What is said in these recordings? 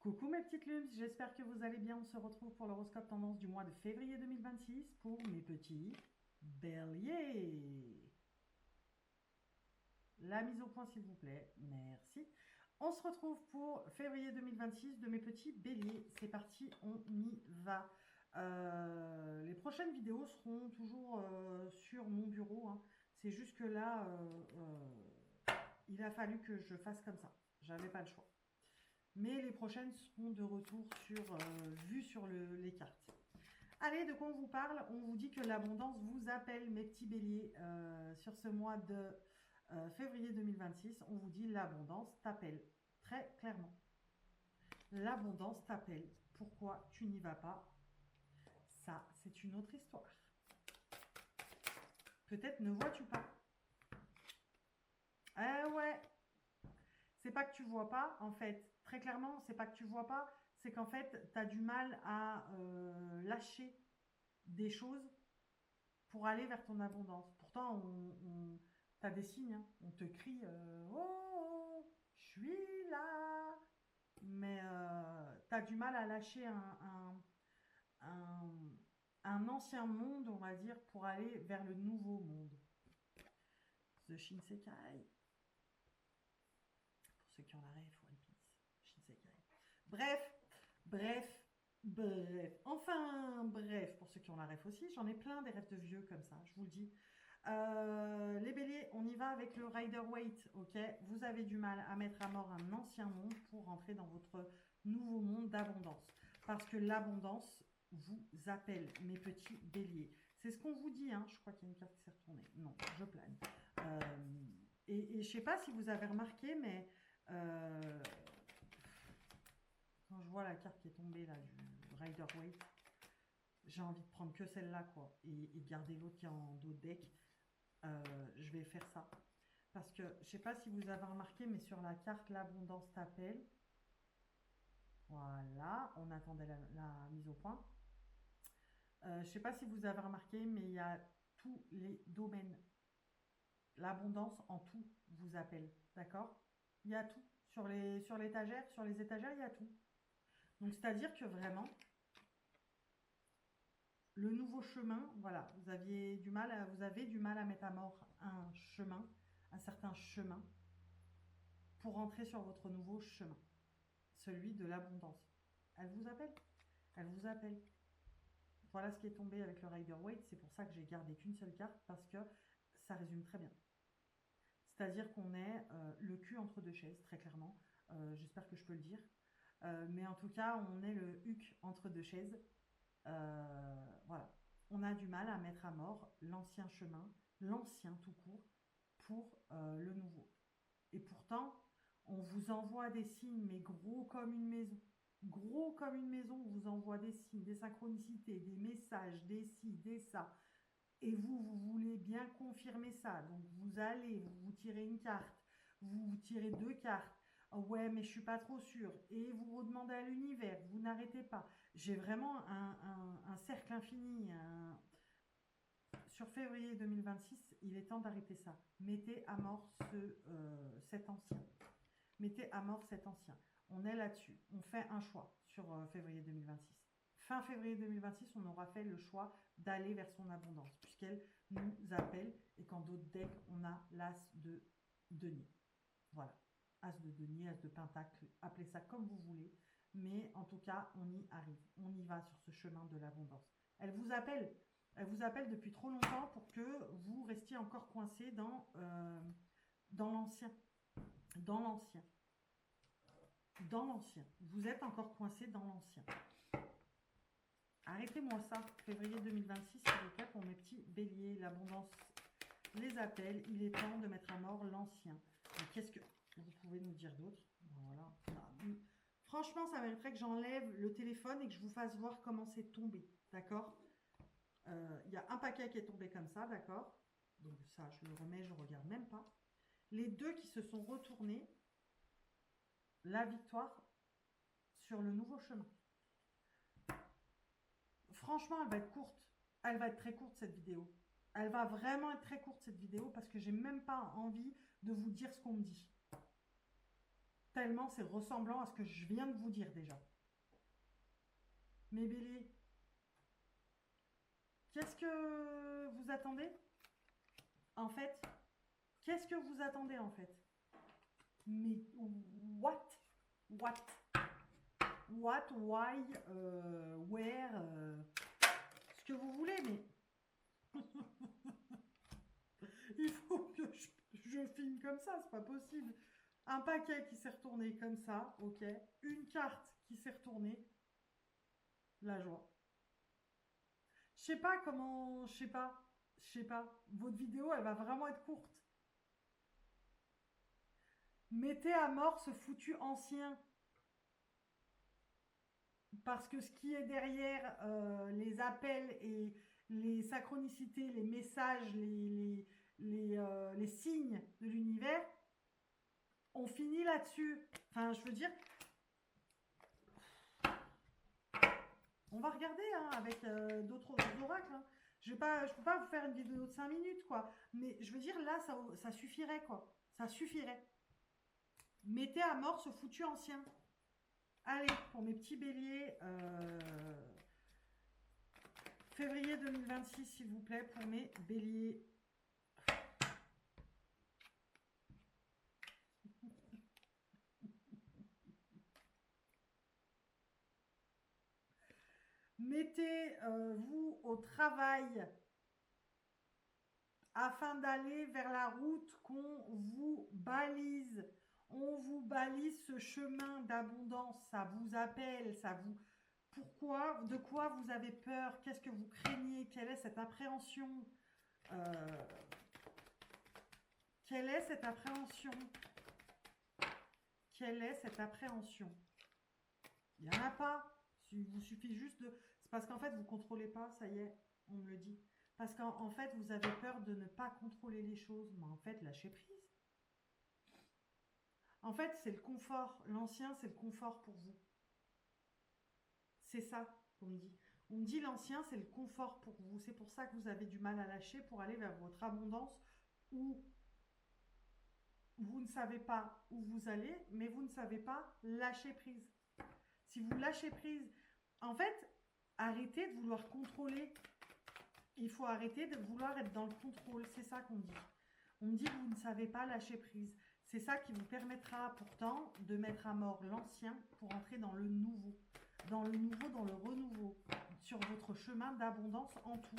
Coucou mes petites lunes, j'espère que vous allez bien. On se retrouve pour l'horoscope tendance du mois de février 2026 pour mes petits béliers. La mise au point s'il vous plaît, merci. On se retrouve pour février 2026 de mes petits béliers. C'est parti, on y va. Les prochaines vidéos seront toujours sur mon bureau, hein. C'est juste que là, il a fallu que je fasse comme ça. J'avais pas le choix. Mais les prochaines seront de retour sur vue sur les cartes. Allez, de quoi on vous parle? On vous dit que l'abondance vous appelle, mes petits béliers, sur ce mois de février 2026. On vous dit l'abondance t'appelle, très clairement. L'abondance t'appelle. Pourquoi tu n'y vas pas? Ça, c'est une autre histoire. Peut-être ne vois-tu pas. Eh ouais, c'est pas que tu vois pas, en fait. Très clairement, c'est pas que tu vois pas, c'est qu'en fait, tu as du mal à lâcher des choses pour aller vers ton abondance. Pourtant, tu as des signes, hein. On te crie oh, je suis là. Mais tu as du mal à lâcher un, un ancien monde, on va dire, pour aller vers le nouveau monde. The Shinsekai. Pour ceux qui ont la ref, One Piece. Shinsekai. Bref, bref, bref. Enfin, bref, pour ceux qui ont la ref aussi, j'en ai plein des rêves de vieux comme ça, je vous le dis. Les béliers, on y va avec le Rider-Waite, ok? Vous avez du mal à mettre à mort un ancien monde pour rentrer dans votre nouveau monde d'abondance. Parce que l'abondance vous appelle, mes petits béliers. C'est ce qu'on vous dit, hein. Je crois qu'il y a une carte qui s'est retournée. Non, je plane. Et je ne sais pas si vous avez remarqué, mais quand je vois la carte qui est tombée là du Rider-Waite, j'ai envie de prendre que celle-là, quoi, et garder l'autre qui est en dos de deck. Je vais faire ça. Parce que je ne sais pas si vous avez remarqué, mais sur la carte l'abondance t'appelle. Voilà, on attendait la mise au point. Je ne sais pas si vous avez remarqué, mais il y a tous les domaines. L'abondance en tout vous appelle, d'accord? Il y a tout. Sur l'étagère, sur les étagères, il y a tout. Donc, c'est-à-dire que vraiment, le nouveau chemin, voilà, vous avez du mal à mettre à mort un chemin, un certain chemin, pour rentrer sur votre nouveau chemin, celui de l'abondance. Elle vous appelle. Elle vous appelle. Voilà ce qui est tombé avec le Rider-Waite. C'est pour ça que j'ai gardé qu'une seule carte, parce que ça résume très bien. C'est-à-dire qu'on est le cul entre deux chaises, très clairement. J'espère que je peux le dire. Mais en tout cas, on est le huc entre deux chaises. Voilà. On a du mal à mettre à mort l'ancien chemin, l'ancien tout court, pour le nouveau. Et pourtant, on vous envoie des signes, mais gros comme une maison. Gros comme une maison, on vous envoie des signes, des synchronicités, des messages, des ci, des ça. Et vous voulez bien confirmer ça. Donc, vous allez, vous tirez une carte, vous tirez deux cartes. Oh ouais, mais je suis pas trop sûre. Et vous redemandez à l'univers, vous n'arrêtez pas. J'ai vraiment un cercle infini. Sur février 2026, il est temps d'arrêter ça. Mettez à mort cet ancien. Mettez à mort cet ancien. On est là-dessus. On fait un choix sur février 2026. Fin février 2026, on aura fait le choix d'aller vers son abondance, puisqu'elle nous appelle et qu'en d'autres decks, on a l'as de denier. Voilà. As de denier, as de pentacle, appelez ça comme vous voulez. Mais en tout cas, on y arrive. On y va sur ce chemin de l'abondance. Elle vous appelle. Elle vous appelle depuis trop longtemps pour que vous restiez encore coincé dans l'ancien. Dans l'ancien. Dans l'ancien. Vous êtes encore coincé dans l'ancien. Arrêtez-moi ça. Février 2026, s'il vous plaît, pour mes petits béliers. L'abondance les appelle. Il est temps de mettre à mort l'ancien. Mais qu'est-ce que vous pouvez nous dire d'autre? Ben voilà. Franchement, ça mériterait que j'enlève le téléphone et que je vous fasse voir comment c'est tombé. D'accord? Il y a un paquet qui est tombé comme ça, d'accord? Donc ça, je le remets, je ne regarde même pas. Les deux qui se sont retournés, la victoire sur le nouveau chemin. Franchement, elle va être courte. Elle va être très courte, cette vidéo. Elle va vraiment être très courte, cette vidéo, parce que j'ai même pas envie de vous dire ce qu'on me dit. Tellement c'est ressemblant à ce que je viens de vous dire déjà. Mes béliers, qu'est-ce que vous attendez? En fait, qu'est-ce que vous attendez en fait? Mais what? What? What? Why? Where? Ce que vous voulez, mais il faut que je filme comme ça, c'est pas possible. Un paquet qui s'est retourné comme ça, ok. Une carte qui s'est retournée. La joie. Je sais pas comment, je sais pas. Votre vidéo, elle va vraiment être courte. Mettez à mort ce foutu ancien. Parce que ce qui est derrière les appels et les synchronicités, les messages, les signes de l'univers, on finit là-dessus. Enfin, je veux dire, on va regarder hein, avec d'autres oracles. Hein. Je peux pas vous faire une vidéo de 5 minutes, quoi. Mais je veux dire, là, ça suffirait, quoi. Ça suffirait. Mettez à mort ce foutu ancien. Allez, pour mes petits béliers, février 2026, s'il vous plaît, pour mes béliers. Mettez-vous au travail afin d'aller vers la route qu'on vous balise. On vous balise ce chemin d'abondance, ça vous appelle, ça vous... Pourquoi? De quoi vous avez peur? Qu'est-ce que vous craignez? Quelle est cette appréhension? Quelle est cette appréhension? Quelle est cette appréhension? Il n'y en a pas. Il vous suffit juste de... C'est parce qu'en fait, vous ne contrôlez pas, ça y est, on me le dit. Parce qu'en fait, vous avez peur de ne pas contrôler les choses. Mais en fait, lâchez prise. En fait, c'est le confort. L'ancien, c'est le confort pour vous. C'est ça qu'on me dit. On me dit l'ancien, c'est le confort pour vous. C'est pour ça que vous avez du mal à lâcher pour aller vers votre abondance où vous ne savez pas où vous allez, mais vous ne savez pas lâcher prise. Si vous lâchez prise, en fait, arrêtez de vouloir contrôler. Il faut arrêter de vouloir être dans le contrôle. C'est ça qu'on me dit. On me dit que vous ne savez pas lâcher prise. C'est ça qui vous permettra pourtant de mettre à mort l'ancien pour entrer dans le nouveau. Dans le nouveau, dans le renouveau. Sur votre chemin d'abondance en tout.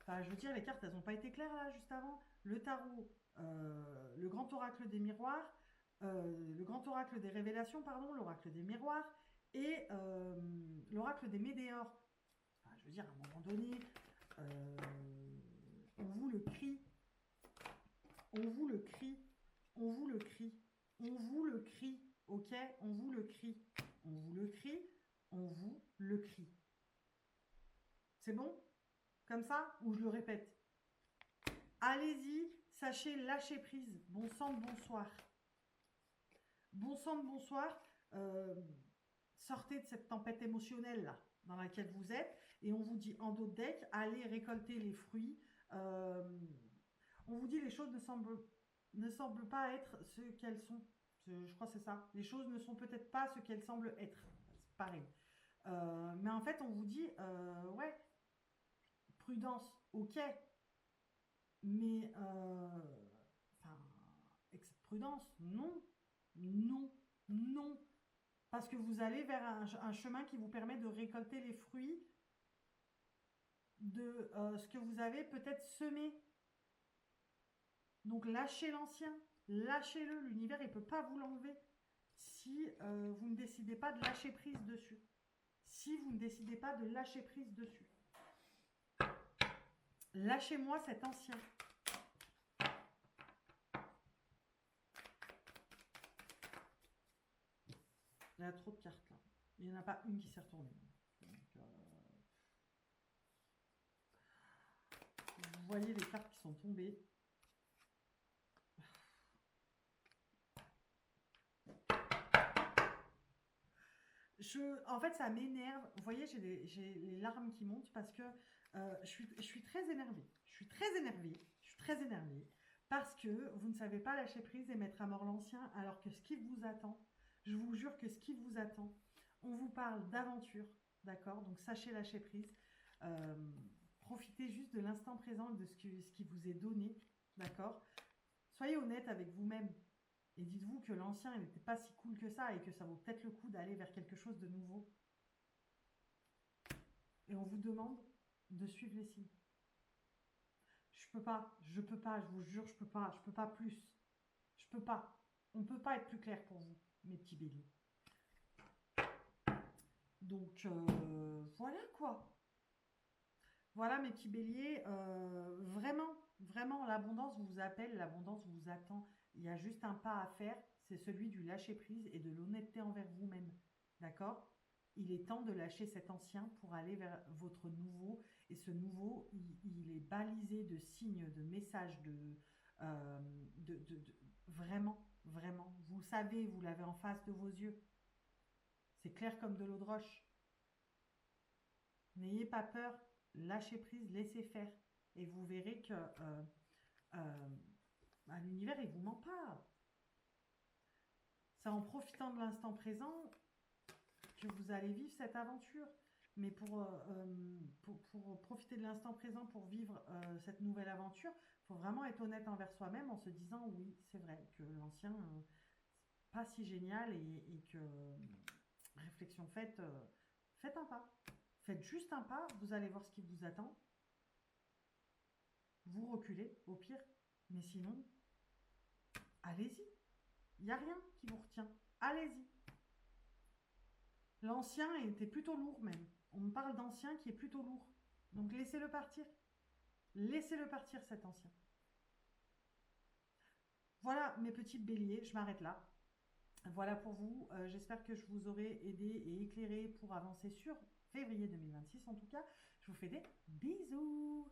Enfin, je veux dire, les cartes, elles n'ont pas été claires là, juste avant. Le tarot, le grand oracle des miroirs, le grand oracle des révélations, pardon, l'oracle des miroirs et l'oracle des météores. Enfin, je veux dire, à un moment donné, on vous le crie, on vous le crie, on vous le crie, on vous le crie, ok? On vous le crie, on vous le crie, on vous le crie. C'est bon? Comme ça? Ou je le répète? Allez-y, sachez lâcher prise. Bon sang de bonsoir. Bon sang de bonsoir. Sortez de cette tempête émotionnelle là dans laquelle vous êtes et on vous dit en dos de deck, allez récolter les fruits. On vous dit les choses ne semblent pas être ce qu'elles sont. Je crois que c'est ça. Les choses ne sont peut-être pas ce qu'elles semblent être. C'est pareil. Mais en fait, on vous dit, ouais, prudence, ok. Mais, enfin, prudence, non, non, non. Parce que vous allez vers un chemin qui vous permet de récolter les fruits de ce que vous avez peut-être semé. Donc lâchez l'ancien, lâchez-le. L'univers, il ne peut pas vous l'enlever si vous ne décidez pas de lâcher prise dessus. Si vous ne décidez pas de lâcher prise dessus. Lâchez-moi cet ancien. Il y a trop de cartes là. Il n'y en a pas une qui s'est retournée. Donc, vous voyez les cartes qui sont tombées. En fait, ça m'énerve. Vous voyez, j'ai les larmes qui montent parce que je suis très énervée. Je suis très énervée. Parce que vous ne savez pas lâcher prise et mettre à mort l'ancien, alors que ce qui vous attend, je vous jure que ce qui vous attend, on vous parle d'aventure, d'accord? Donc sachez lâcher prise. Euh, Profitez juste de l'instant présent et de ce qui vous est donné, d'accord? Soyez honnête avec vous-même et dites-vous que l'ancien, il n'était pas si cool que ça et que ça vaut peut-être le coup d'aller vers quelque chose de nouveau. Et on vous demande de suivre les signes. Je peux pas, je vous jure, je peux pas plus. Je peux pas. On ne peut pas être plus clair pour vous, mes petits béliers. Donc, voilà quoi. Voilà mes petits béliers. Vraiment, vraiment, l'abondance vous appelle, l'abondance vous attend. Il y a juste un pas à faire, c'est celui du lâcher-prise et de l'honnêteté envers vous-même. D'accord? Il est temps de lâcher cet ancien pour aller vers votre nouveau. Et ce nouveau, il est balisé de signes, de messages, euh, vraiment, vraiment. Vous le savez, vous l'avez en face de vos yeux. C'est clair comme de l'eau de roche. N'ayez pas peur, lâchez prise, laissez faire. Et vous verrez que l'univers, il vous ment pas. C'est en profitant de l'instant présent que vous allez vivre cette aventure. Mais pour profiter de l'instant présent, pour vivre cette nouvelle aventure, il faut vraiment être honnête envers soi-même en se disant oui, c'est vrai que l'ancien, c'est pas si génial et que réflexion faite, faites un pas. Faites juste un pas, vous allez voir ce qui vous attend. Vous reculez au pire, mais sinon, allez-y. Il n'y a rien qui vous retient. Allez-y. L'ancien était plutôt lourd même. On me parle d'ancien qui est plutôt lourd. Donc laissez-le partir. Laissez-le partir cet ancien. Voilà mes petits béliers, je m'arrête là. Voilà pour vous. J'espère que je vous aurai aidé et éclairé pour avancer sur février 2026 en tout cas. Je vous fais des bisous.